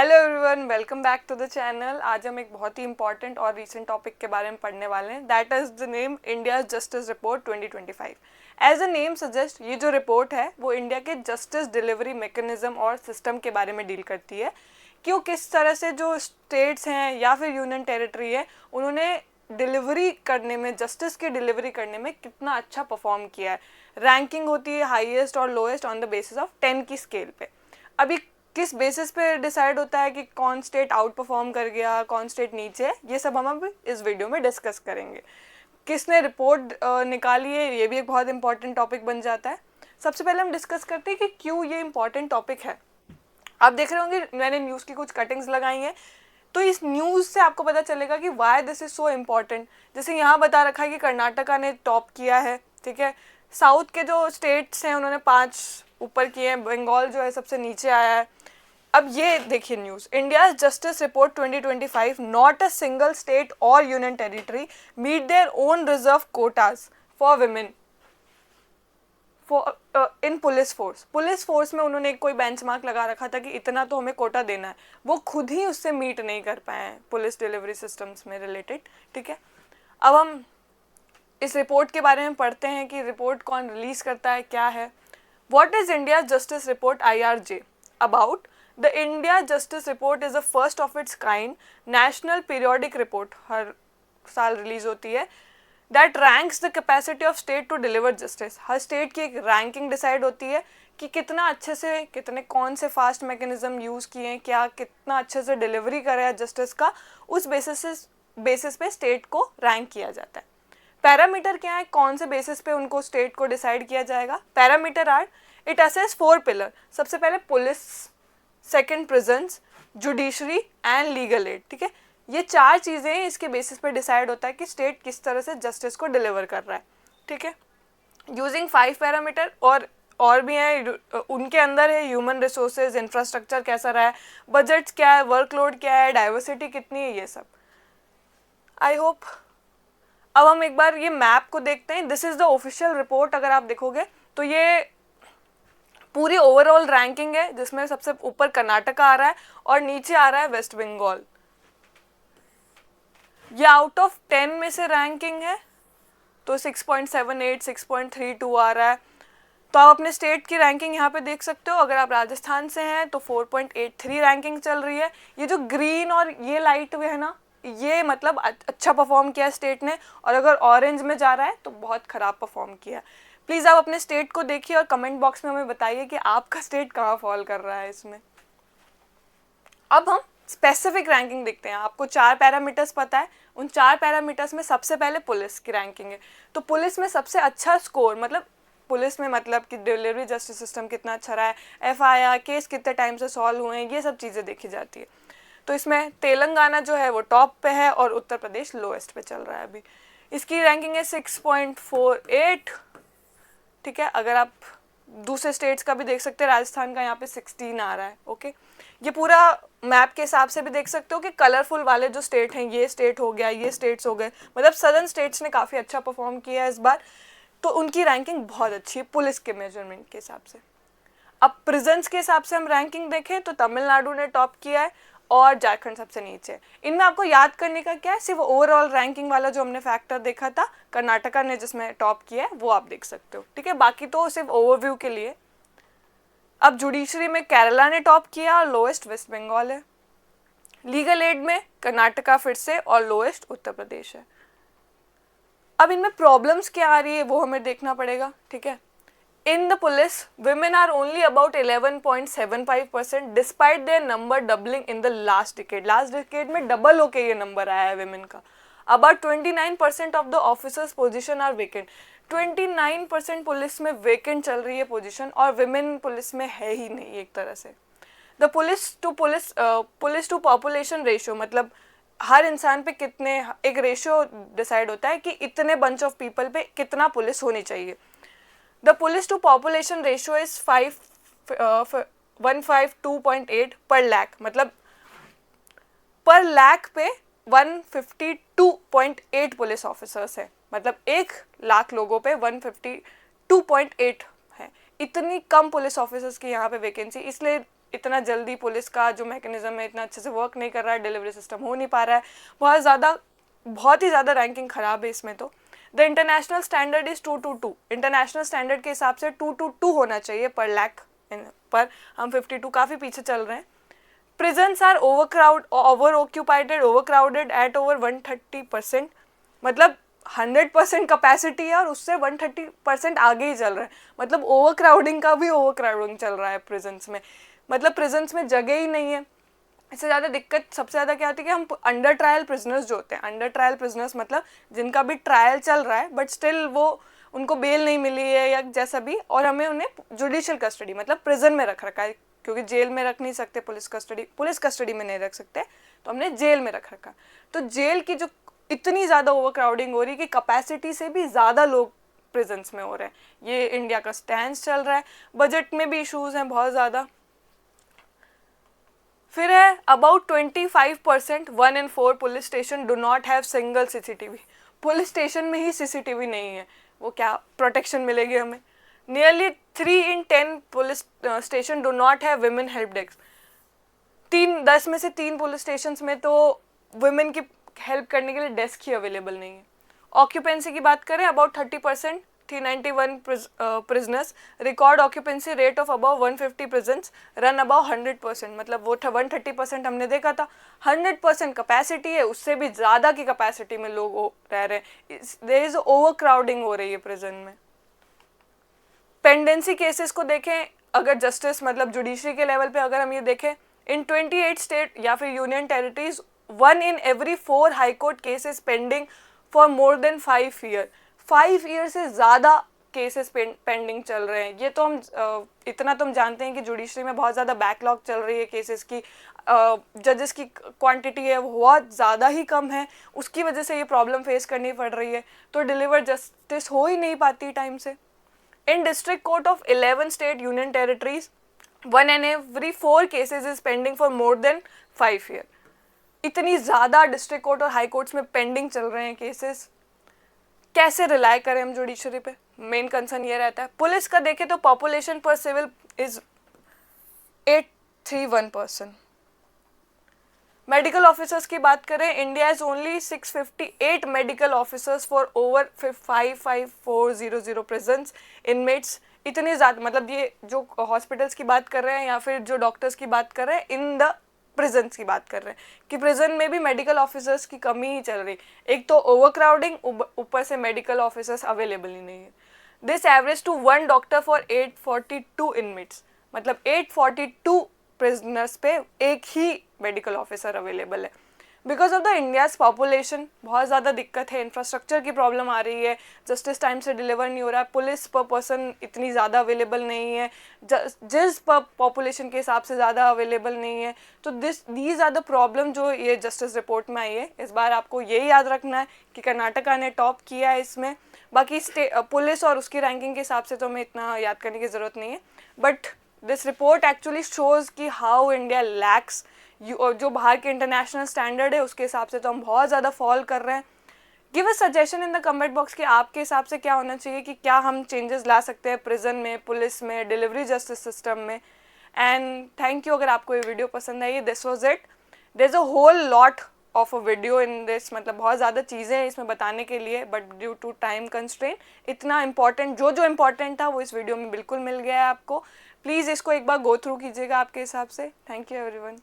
Hello everyone, welcome back to the channel. आज हम एक बहुत ही इंपॉर्टेंट और रीसेंट टॉपिक के बारे में पढ़ने वाले हैं। That is the name India justice report 2025। As a name suggest, ये जो रिपोर्ट है वो इंडिया के जस्टिस डिलीवरी मैकेनिज्म और सिस्टम के बारे में डील करती है। क्यों, किस तरह से जो स्टेट्स हैं या फिर यूनियन टेरिटरी है, उन्होंने डिलीवरी करने में, जस्टिस की डिलीवरी करने में कितना अच्छा परफॉर्म किया है। रैंकिंग होती है हाईएस्ट और lowest on the basis of 10 की स्केल पे। अभी किस बेसिस पे डिसाइड होता है कि कौन स्टेट आउट परफॉर्म कर गया, कौन स्टेट नीचे है, ये सब हम अभी इस वीडियो में डिस्कस करेंगे। किसने रिपोर्ट निकाली है, ये भी एक बहुत इंपॉर्टेंट टॉपिक बन जाता है। सबसे पहले हम डिस्कस करते हैं कि क्यों ये इंपॉर्टेंट टॉपिक है। आप देख रहे होंगे मैंने न्यूज़ की कुछ कटिंग्स लगाई हैं, तो इस न्यूज़ से आपको पता चलेगा कि why this is so important. जैसे यहाँ बता रखा है कि कर्नाटका ने टॉप किया है, ठीक है। साउथ के जो स्टेट्स हैं उन्होंने 5 ऊपर किए हैं, बंगाल जो है सबसे नीचे आया है। अब ये देखिए news, India justice report 2025, not a single state और union territory meet their own reserve quotas for women in police force में उन्होंने कोई बेंचमार्क लगा रखा था कि इतना तो हमें कोटा देना है, वो खुद ही उससे मीट नहीं कर पाए हैं पुलिस डिलीवरी सिस्टम्स में रिलेटेड, ठीक है। अब हम इस रिपोर्ट के बारे में पढ़ते हैं कि रिपोर्ट कौन रिलीज करता है, क्या है। What is India justice report IRJ about? The India justice report is the first of its kind national periodic report, हर साल रिलीज होती है, that ranks the capacity of state to deliver justice. हर state की एक ranking decide होती है कि कितना अच्छे से, कितने कौन से फास्ट मैकेनिज्म यूज़ किए हैं, क्या कितना अच्छे से डिलीवरी करा है जस्टिस का, उस बेसिस पे स्टेट को रैंक किया जाता है। पैरामीटर क्या है, कौन से बेसिस पे उनको स्टेट को डिसाइड किया जाएगा? Parameter are, it assess 4 pillar. सबसे पहले police, second prisons, judiciary and legal aid, ठीक है। ये 4 चीज़ें इसके बेसिस पे डिसाइड होता है कि स्टेट किस तरह से जस्टिस को डिलीवर कर रहा है, ठीक है। यूजिंग 5 पैरामीटर और भी हैं, उनके अंदर है ह्यूमन रिसोर्सेज, इंफ्रास्ट्रक्चर कैसा रहा है, बजट क्या है, वर्कलोड क्या है, डाइवर्सिटी कितनी है, ये सब। I hope. अब हम एक बार ये मैप को देखते हैं। This is the official report. अगर आप देखोगे तो ये पूरी ओवरऑल रैंकिंग है, जिसमें सबसे ऊपर कर्नाटका आ रहा है और नीचे आ रहा है वेस्ट बंगाल। ये आउट ऑफ 10 में से रैंकिंग है, तो 6.78, 6.32 आ रहा है। तो आप अपने स्टेट की रैंकिंग यहाँ पे देख सकते हो। अगर आप राजस्थान से हैं तो 4.83 रैंकिंग चल रही है। ये जो ग्रीन और ये लाइट है ना, ये मतलब अच्छा परफॉर्म किया स्टेट ने, और अगर ऑरेंज में जा रहा है तो बहुत ख़राब परफॉर्म किया। प्लीज़ आप अपने स्टेट को देखिए और कमेंट बॉक्स में हमें बताइए कि आपका स्टेट कहाँ फॉल कर रहा है इसमें। अब हम स्पेसिफिक रैंकिंग देखते हैं। आपको 4 पैरामीटर्स पता है, उन 4 पैरामीटर्स में सबसे पहले पुलिस की रैंकिंग है। तो पुलिस में सबसे अच्छा स्कोर, मतलब पुलिस में मतलब कि डिलीवरी जस्टिस सिस्टम कितना अच्छा रहा है, FIR केस कितने टाइम से सॉल्व हुए हैं, ये सब चीज़ें देखी जाती है। तो इसमें तेलंगाना जो है वो टॉप पे है और उत्तर प्रदेश लोएस्ट पे चल रहा है अभी। इसकी रैंकिंग है 6.48, ठीक है। अगर आप दूसरे स्टेट्स का भी देख सकते हैं, राजस्थान का यहाँ पे 16 आ रहा है, ओके। ये पूरा मैप के हिसाब से भी देख सकते हो कि कलरफुल वाले जो स्टेट हैं, ये स्टेट हो गया, ये स्टेट्स हो गए, मतलब सदर्न स्टेट्स ने काफ़ी अच्छा परफॉर्म किया है इस बार, तो उनकी रैंकिंग बहुत अच्छी है पुलिस के मेजरमेंट के हिसाब से। अब प्रिजन्स के हिसाब से हम रैंकिंग देखें तो तमिलनाडु ने टॉप किया है और झारखंड सबसे नीचे। इनमें आपको याद करने का क्या है, सिर्फ ओवरऑल रैंकिंग वाला जो हमने फैक्टर देखा था कर्नाटका ने जिसमें टॉप किया है वो आप देख सकते हो, ठीक है। बाकी तो सिर्फ ओवरव्यू के लिए। अब जुडिशरी में केरला ने टॉप किया और लोएस्ट वेस्ट बंगाल है। लीगल एड में कर्नाटका फिर से और लोएस्ट उत्तर प्रदेश है। अब इनमें प्रॉब्लम्स क्या आ रही है वो हमें देखना पड़ेगा, ठीक है। In the police, women are only about 11.75% despite their number doubling in the last decade. Last decade में डबल होके ये नंबर आया है women का। About 29% of the officers position are vacant. 29% police में vacant चल रही है पोजीशन, और women पुलिस में है ही नहीं एक तरह से। The police to population ratio, मतलब हर इंसान पे कितने, एक रेशियो डिसाइड होता है कि इतने बंच ऑफ पीपल पे कितना पुलिस होनी चाहिए। The police to population ratio is 152.8 per lakh, मतलब पर लाख पे 152.8 पुलिस ऑफिसर्स है, मतलब 1 लाख लोगों पे 152.8 है। इतनी कम पुलिस ऑफिसर्स की यहाँ पे वैकेंसी, इसलिए इतना जल्दी पुलिस का जो मैकेनिज्म है इतना अच्छे से वर्क नहीं कर रहा है, डिलीवरी सिस्टम हो नहीं पा रहा है, बहुत ही ज़्यादा रैंकिंग ख़राब है इसमें। तो the international standard is 222, international standard के हिसाब से 222 होना चाहिए पर लाख, पर हम 52 काफ़ी पीछे चल रहे हैं। Prisons are over occupied, over crowded at over 130%, मतलब 100% कैपेसिटी है और उससे 130% आगे ही चल रहा है, मतलब ओवर क्राउडिंग का भी ओवर क्राउडिंग चल रहा है प्रिजन्स में, मतलब प्रिजन्स में जगह ही नहीं है। इससे ज़्यादा दिक्कत सबसे ज़्यादा क्या होती है कि हम अंडर ट्रायल प्रिजनर्स जो होते हैं, अंडर ट्रायल प्रिजनर्स मतलब जिनका भी ट्रायल चल रहा है बट स्टिल वो उनको बेल नहीं मिली है या जैसा भी, और हमें उन्हें जुडिशियल कस्टडी मतलब प्रिजन में रख रखा है, क्योंकि जेल में रख नहीं सकते, पुलिस कस्टडी में नहीं रख सकते, तो हमने जेल में रख रखा। तो जेल की जो इतनी ज़्यादा ओवर क्राउडिंग हो रही है कि कैपेसिटी से भी ज़्यादा लोग प्रिजन्स में हो रहे हैं, ये इंडिया का स्टैंड चल रहा है। बजट में भी इशूज़ हैं बहुत ज़्यादा। फिर है about 25%, 1 in 4 police station do not have single CCTV, police station में ही CCTV नहीं है, वो क्या प्रोटेक्शन मिलेगी हमें। Nearly 3 in 10 police station do not have women help desk, 10 में से 3 पुलिस स्टेशन में तो वुमेन की हेल्प करने के लिए डेस्क ही अवेलेबल नहीं है। ऑक्यूपेंसी की बात करें about 30%, 391 prisoners, record occupancy rate of about 150 prisons, run about 100%, मतलब वो 130% हमने देखा था, 100% कैपेसिटी है, उससे भी ज़्यादा की कैपेसिटी में लोग रह रहे हैं, देयर इज ओवर क्राउडिंग हो रही है प्रिजन में। पेंडेंसी केसेस को देखें, अगर जस्टिस मतलब जुडिशरी के लेवल पे अगर हम ये देखें, इन 28 स्टेट या फिर union territories 1 in every 4 high court cases pending for more than 5 year, 5 year से ज़्यादा केसेस पेंडिंग चल रहे हैं। ये तो हम इतना तो हम जानते हैं कि जुडिशरी में बहुत ज़्यादा बैकलॉग चल रही है केसेस की, जजेस की क्वांटिटी है वो बहुत ज़्यादा ही कम है, उसकी वजह से ये प्रॉब्लम फेस करनी पड़ रही है, तो डिलीवर जस्टिस हो ही नहीं पाती टाइम से। In District Court of 11 state union territories, 1 in every 4 cases is pending for more than 5 years. इतनी ज़्यादा डिस्ट्रिक्ट कोर्ट और हाई कोर्ट्स में पेंडिंग चल रहे हैं केसेस, कैसे रिलाई करें हम जुडिशरी पे, मेन कंसर्न ये रहता है। पुलिस का देखें तो पॉपुलेशन पर सिविल इज 831%। मेडिकल ऑफिसर्स की बात करें, India is only 658 medical officers for over 55400 prisons inmates, इतने ज़्यादा, मतलब ये जो हॉस्पिटल्स की बात कर रहे हैं या फिर जो डॉक्टर्स की बात कर रहे हैं, इन द प्रिजन्स की बात कर रहे हैं कि प्रिजन में भी मेडिकल ऑफिसर्स की कमी ही चल रही, एक तो ओवर क्राउडिंग, ऊपर से मेडिकल ऑफिसर्स अवेलेबल ही नहीं है। This average to 1 doctor for 842 inmates, मतलब 842 प्रिजनर्स पे एक ही मेडिकल ऑफिसर अवेलेबल है। Because of the India's population बहुत ज़्यादा दिक्कत है, इंफ्रास्ट्रक्चर की प्रॉब्लम आ रही है, जस्टिस टाइम से डिलीवर नहीं हो रहा है, पुलिस पर पर्सन इतनी ज़्यादा अवेलेबल नहीं है, जिस पॉपुलेशन के हिसाब से ज़्यादा अवेलेबल नहीं है, तो दीज आर द प्रॉब्लम जो ये जस्टिस रिपोर्ट में आई है। इस बार आपको यही याद रखना है कि कर्नाटका ने टॉप किया है इसमें, बाकी पुलिस और उसकी रैंकिंग के हिसाब से तो हमें इतना याद करने की ज़रूरत नहीं है, but this report actually shows कि हाउ इंडिया लैक्स, जो बाहर के इंटरनेशनल स्टैंडर्ड है उसके हिसाब से तो हम बहुत ज़्यादा फॉल कर रहे हैं। Give a suggestion in the comment box कि आपके हिसाब से क्या होना चाहिए, कि क्या हम चेंजेस ला सकते हैं प्रिजन में, पुलिस में, डिलीवरी जस्टिस सिस्टम में। एंड थैंक यू, अगर आपको ये वीडियो पसंद आई, this was it. There is a whole lot of a video in this, मतलब बहुत ज़्यादा चीज़ें हैं इसमें बताने के लिए, but due to time constraint इतना इंपॉर्टेंट जो इम्पॉर्टेंट था वो इस वीडियो में बिल्कुल मिल गया है आपको। प्लीज़ इसको एक बार गो थ्रू कीजिएगा आपके हिसाब से। Thank you everyone.